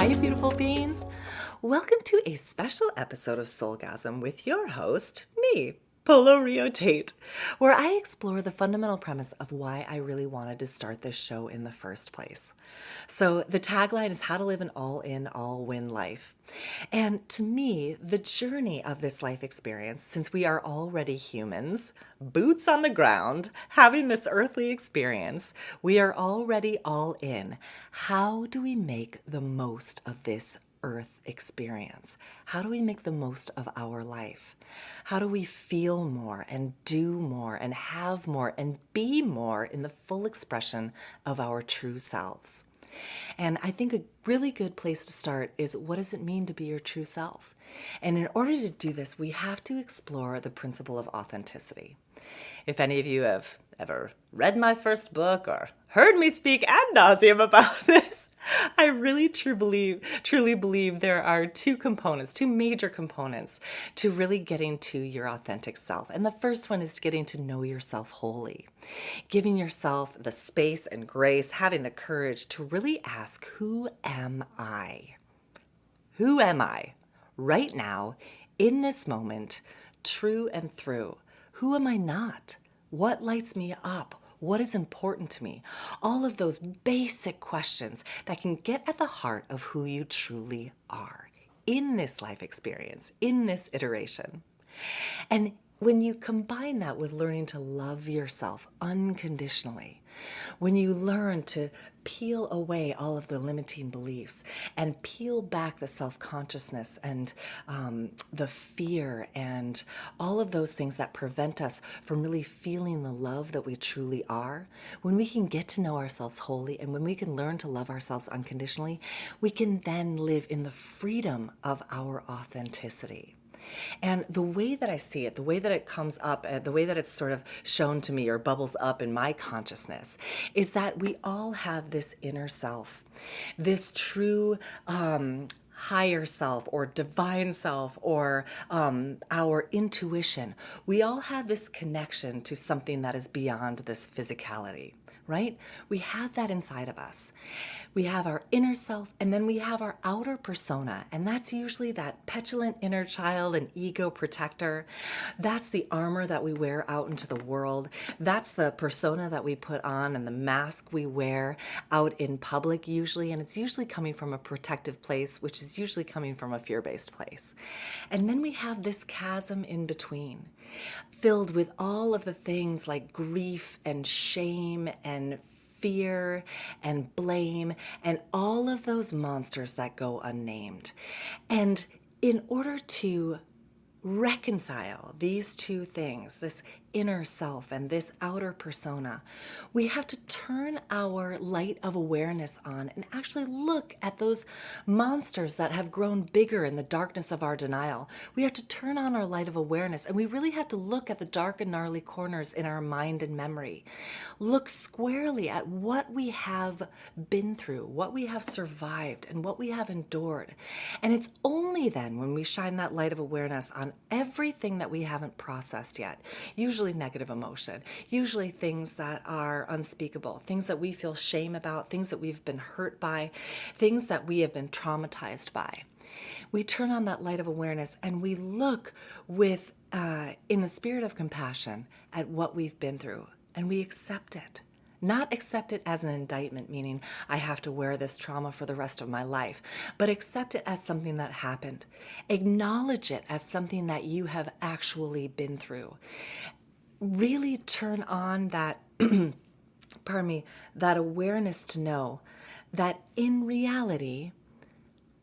Hi, beautiful beings. Welcome to a special episode of Soulgasm with your host, me, Polo Tate, where I explore the fundamental premise of why I really wanted to start this show in the first place. So the tagline is how to live an all-in, all-win life. And to me, the journey of this life experience, since we are already humans, boots on the ground, having this earthly experience, we are already all in. How do we make the most of this earth experience? How do we make the most of our life? How do we feel more and do more and have more and be more in the full expression of our true selves? And I think a really good place to start is, what does it mean to be your true self? And in order to do this, we have to explore the principle of authenticity. If any of you have ever read my first book or heard me speak ad nauseum about this, I really truly believe there are two major components to really getting to your authentic self. And the first one is getting to know yourself wholly, giving yourself the space and grace, having the courage to really ask, who am I? Who am I right now, in this moment, true and through? Who am I not? What lights me up? What is important to me? All of those basic questions that can get at the heart of who you truly are in this life experience, in this iteration. And when you combine that with learning to love yourself unconditionally, when you learn to peel away all of the limiting beliefs and peel back the self-consciousness and the fear and all of those things that prevent us from really feeling the love that we truly are, when we can get to know ourselves wholly and when we can learn to love ourselves unconditionally, we can then live in the freedom of our authenticity. And the way that I see it, the way that it comes up, the way that it's sort of shown to me or bubbles up in my consciousness, is that we all have this inner self, this true higher self or divine self or our intuition. We all have this connection to something that is beyond this physicality. Right? We have that inside of us. We have our inner self, and then we have our outer persona, and that's usually that petulant inner child and ego protector. That's the armor that we wear out into the world. That's the persona that we put on and the mask we wear out in public usually, and it's usually coming from a protective place, which is usually coming from a fear-based place. And then we have this chasm in between, filled with all of the things like grief and shame and fear and blame and all of those monsters that go unnamed. And in order to reconcile these two things, this inner self and this outer persona, we have to turn our light of awareness on and actually look at those monsters that have grown bigger in the darkness of our denial. We have to turn on our light of awareness, and we really have to look at the dark and gnarly corners in our mind and memory. Look squarely at what we have been through, what we have survived, and what we have endured. And it's only then when we shine that light of awareness on everything that we haven't processed yet, usually negative emotion, usually things that are unspeakable, things that we feel shame about, things that we've been hurt by, things that we have been traumatized by. We turn on that light of awareness and we look with, in the spirit of compassion, at what we've been through, and we accept it. Not accept it as an indictment, meaning I have to wear this trauma for the rest of my life, but accept it as something that happened. Acknowledge it as something that you have actually been through. Really turn on that, that awareness to know that in reality,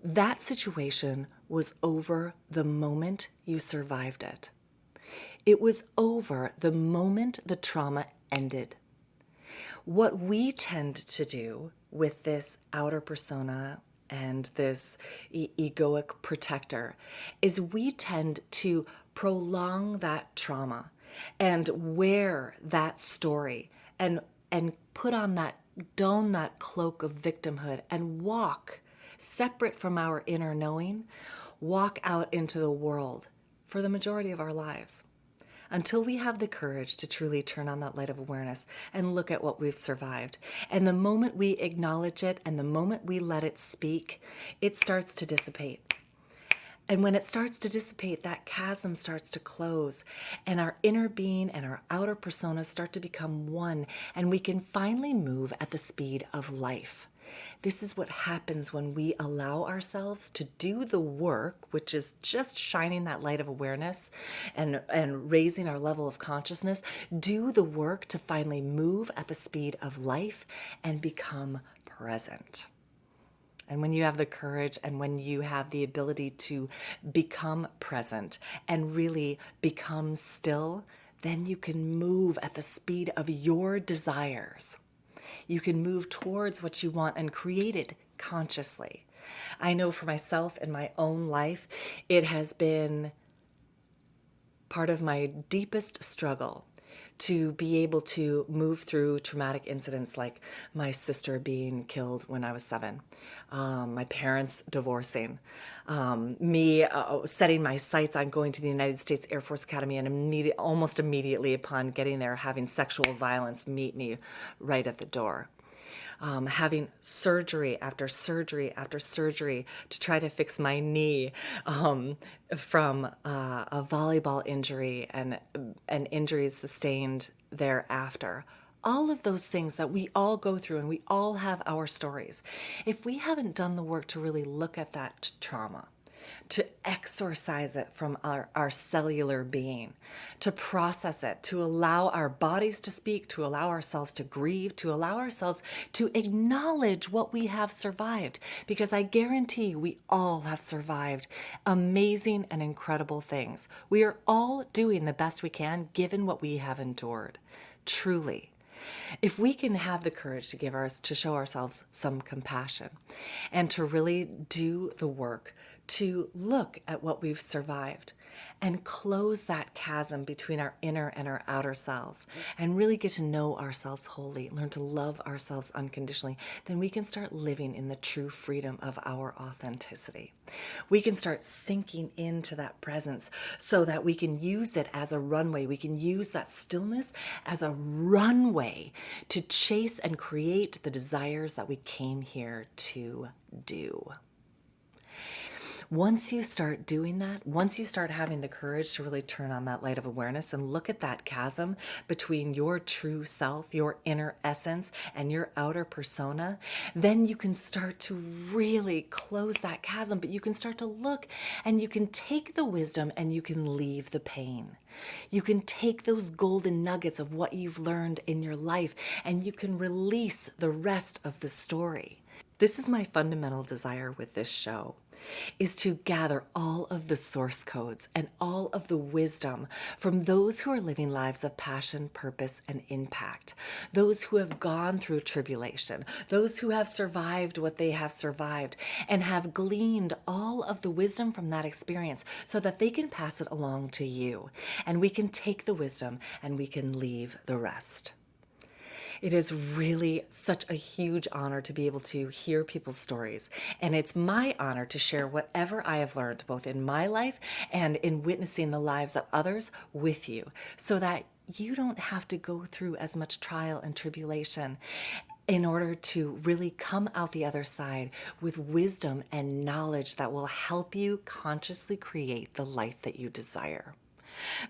that situation was over the moment you survived it. It was over the moment the trauma ended. What we tend to do with this outer persona and this egoic protector is we tend to prolong that trauma and wear that story and put on that, don that cloak of victimhood and walk separate from our inner knowing, walk out into the world for the majority of our lives until we have the courage to truly turn on that light of awareness and look at what we've survived. And the moment we acknowledge it and the moment we let it speak, it starts to dissipate. And when it starts to dissipate, that chasm starts to close, and our inner being and our outer persona start to become one, and we can finally move at the speed of life. This is what happens when we allow ourselves to do the work, which is just shining that light of awareness and raising our level of consciousness, do the work to finally move at the speed of life and become present. And when you have the courage and when you have the ability to become present and really become still, then you can move at the speed of your desires. You can move towards what you want and create it consciously. I know for myself in my own life, it has been part of my deepest struggle to be able to move through traumatic incidents like my sister being killed when I was 7, my parents divorcing, me setting my sights on going to the United States Air Force Academy and almost immediately upon getting there having sexual violence meet me right at the door. Having surgery after surgery after surgery to try to fix my knee from a volleyball injury and injuries sustained thereafter. All of those things that we all go through, and we all have our stories. If we haven't done the work to really look at that trauma, to exorcise it from our cellular being, to process it, to allow our bodies to speak, to allow ourselves to grieve, to allow ourselves to acknowledge what we have survived. Because I guarantee we all have survived amazing and incredible things. We are all doing the best we can given what we have endured. Truly. If we can have the courage to show ourselves some compassion and to really do the work to look at what we've survived and close that chasm between our inner and our outer selves and really get to know ourselves wholly, learn to love ourselves unconditionally, then we can start living in the true freedom of our authenticity. We can start sinking into that presence so that we can use it as a runway. We can use that stillness as a runway to chase and create the desires that we came here to do. Once you start doing that, once you start having the courage to really turn on that light of awareness and look at that chasm between your true self, your inner essence, and your outer persona, then you can start to really close that chasm, but you can start to look and you can take the wisdom and you can leave the pain. You can take those golden nuggets of what you've learned in your life and you can release the rest of the story. This is my fundamental desire with this show, is to gather all of the source codes and all of the wisdom from those who are living lives of passion, purpose, and impact, those who have gone through tribulation, those who have survived what they have survived, and have gleaned all of the wisdom from that experience so that they can pass it along to you. And we can take the wisdom and we can leave the rest. It is really such a huge honor to be able to hear people's stories. And it's my honor to share whatever I have learned, both in my life and in witnessing the lives of others with you, so that you don't have to go through as much trial and tribulation in order to really come out the other side with wisdom and knowledge that will help you consciously create the life that you desire.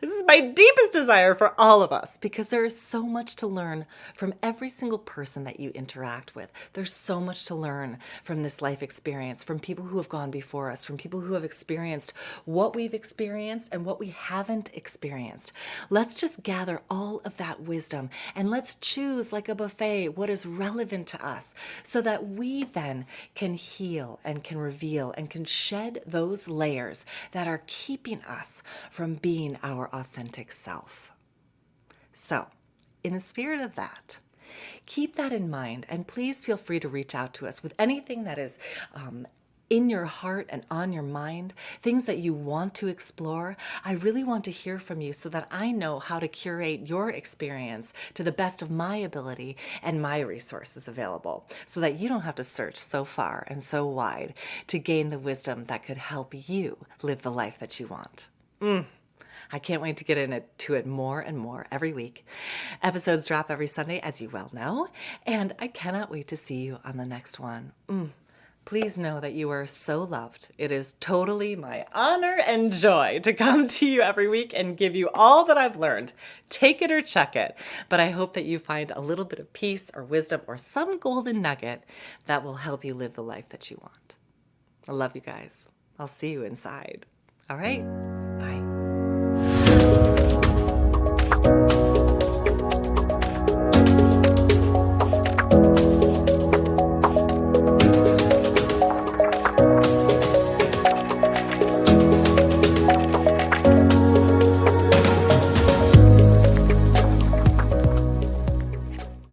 This is my deepest desire for all of us because there is so much to learn from every single person that you interact with. There's so much to learn from this life experience, from people who have gone before us, from people who have experienced what we've experienced and what we haven't experienced. Let's just gather all of that wisdom and let's choose, like a buffet, what is relevant to us so that we then can heal and can reveal and can shed those layers that are keeping us from being our authentic self. So, in the spirit of that, keep that in mind and please feel free to reach out to us with anything that is in your heart and on your mind, things that you want to explore. I really want to hear from you so that I know how to curate your experience to the best of my ability and my resources available so that you don't have to search so far and so wide to gain the wisdom that could help you live the life that you want. I can't wait to get into it more and more every week. Episodes drop every Sunday, as you well know, and I cannot wait to see you on the next one. Please know that you are so loved. It is totally my honor and joy to come to you every week and give you all that I've learned. Take it or chuck it. But I hope that you find a little bit of peace or wisdom or some golden nugget that will help you live the life that you want. I love you guys. I'll see you inside. All right.